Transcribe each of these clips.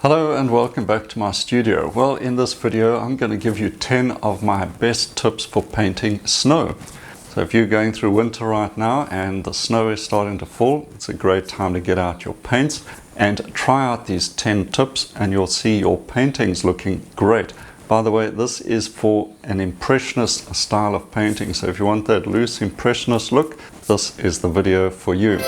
Hello and welcome back to my studio. Well, in this video I'm going to give you 10 of my best tips for painting snow. So if you're going through winter right now and the snow is starting to fall, it's a great time to get out your paints and try out these 10 tips and you'll see your paintings looking great. By the way, this is for an Impressionist style of painting, so if you want that loose Impressionist look, this is the video for you.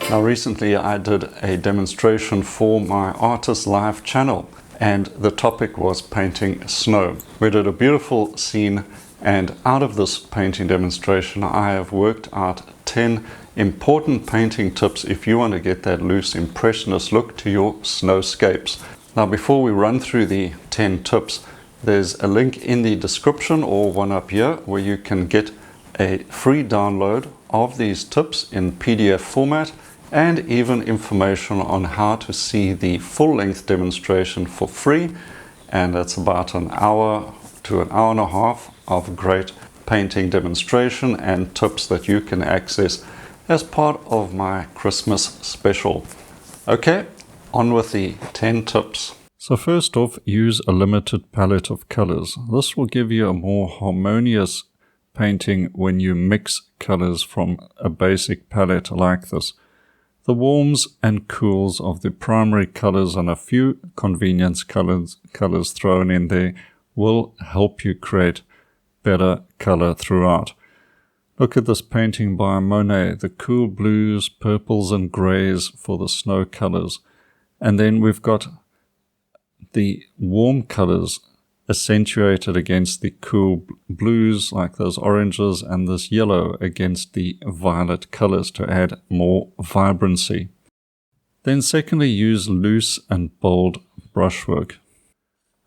Now recently I did a demonstration for my Artist Live channel and the topic was painting snow. We did a beautiful scene, and out of this painting demonstration I have worked out 10 important painting tips if you want to get that loose Impressionist look to your snowscapes. Now before we run through the 10 tips, there's a link in the description or one up here where you can get a free download of these tips in PDF format and even information on how to see the full-length demonstration for free, and that's about an hour to an hour and a half of great painting demonstration and tips that you can access as part of my Christmas special. Okay, on with the 10 tips. So first off, use a limited palette of colors. This will give you a more harmonious painting when you mix colors from a basic palette like this. The warms and cools of the primary colors and a few convenience colors thrown in there will help you create better color throughout. Look at this painting by Monet, the cool blues, purples and grays for the snow colors. And then we've got the warm colors accentuated against the cool blues like those oranges, and this yellow against the violet colors to add more vibrancy. Then secondly, use loose and bold brushwork.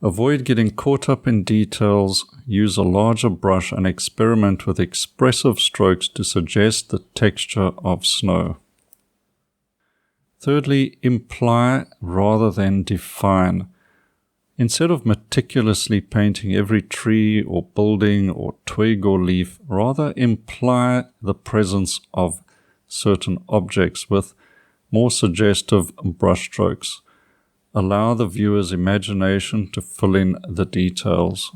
Avoid getting caught up in details, use a larger brush and experiment with expressive strokes to suggest the texture of snow. Thirdly, imply rather than define. Instead of meticulously painting every tree or building or twig or leaf, rather imply the presence of certain objects with more suggestive brushstrokes. Allow the viewer's imagination to fill in the details.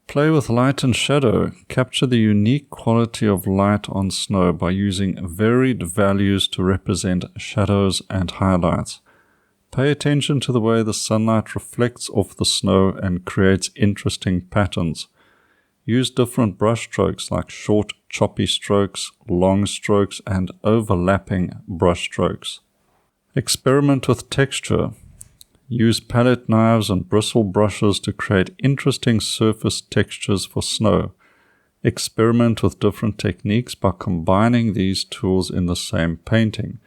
Play with light and shadow. Capture the unique quality of light on snow by using varied values to represent shadows and highlights. Pay attention to the way the sunlight reflects off the snow and creates interesting patterns. Use different brush strokes like short, choppy strokes, long strokes, and overlapping brush strokes. Experiment with texture. Use palette knives and bristle brushes to create interesting surface textures for snow. Experiment with different techniques by combining these tools in the same painting.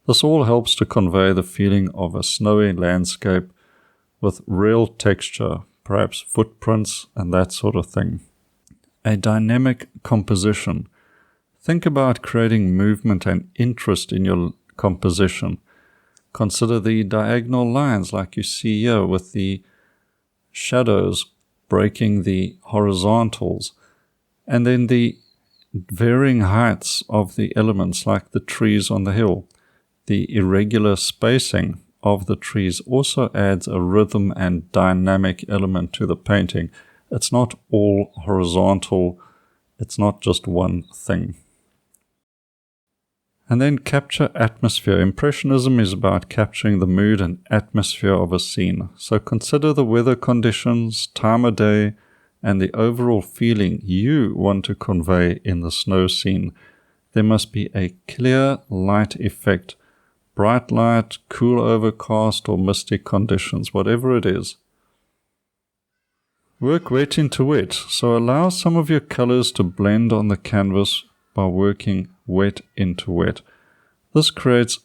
This all helps to convey the feeling of a snowy landscape with real texture, perhaps footprints and that sort of thing. A dynamic composition. Think about creating movement and interest in your composition. Consider the diagonal lines like you see here with the shadows breaking the horizontals, and then the varying heights of the elements like the trees on the hill. The irregular spacing of the trees also adds a rhythm and dynamic element to the painting. It's not all horizontal, it's not just one thing. And then capture atmosphere. Impressionism is about capturing the mood and atmosphere of a scene. So consider the weather conditions, time of day, and the overall feeling you want to convey in the snow scene. There must be a clear light effect. Bright light, cool overcast or misty conditions, whatever it is. Work wet into wet, so allow some of your colors to blend on the canvas by working wet into wet. This creates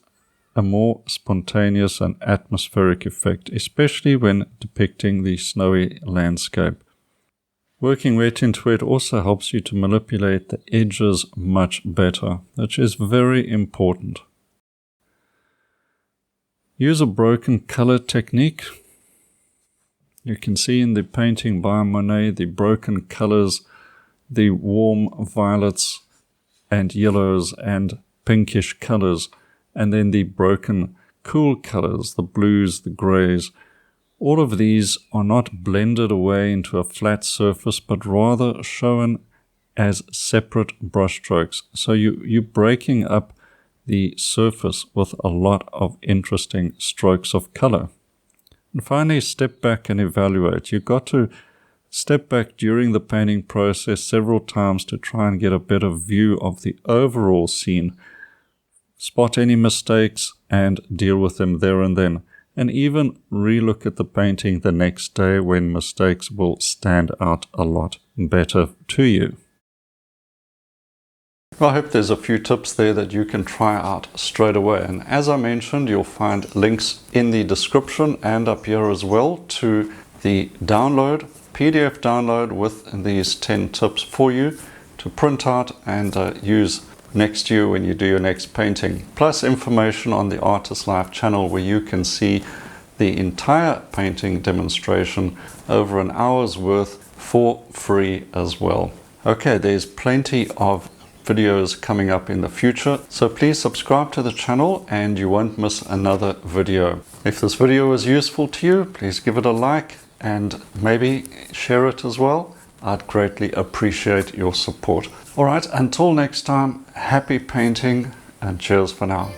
a more spontaneous and atmospheric effect, especially when depicting the snowy landscape. Working wet into wet also helps you to manipulate the edges much better, which is very important. Use a broken color technique. You can see in the painting by Monet the broken colors, the warm violets and yellows and pinkish colors, and then the broken cool colors, the blues, the grays. All of these are not blended away into a flat surface, but rather shown as separate brushstrokes. So you're breaking up the surface with a lot of interesting strokes of color. And finally, step back and evaluate. You've got to step back during the painting process several times to try and get a better view of the overall scene. Spot any mistakes and deal with them there and then. And even relook at the painting the next day when mistakes will stand out a lot better to you. I hope there's a few tips there that you can try out straight away. And as I mentioned, you'll find links in the description and up here as well to the PDF download with these 10 tips for you to print out and use next year when you do your next painting, plus information on the Artist Life channel where you can see the entire painting demonstration over an hour's worth for free as well. Okay, there's plenty of videos coming up in the future, so please subscribe to the channel and you won't miss another video. If this video was useful to you, please give it a like and maybe share it as well. I'd greatly appreciate your support. Alright, until next time, happy painting and cheers for now.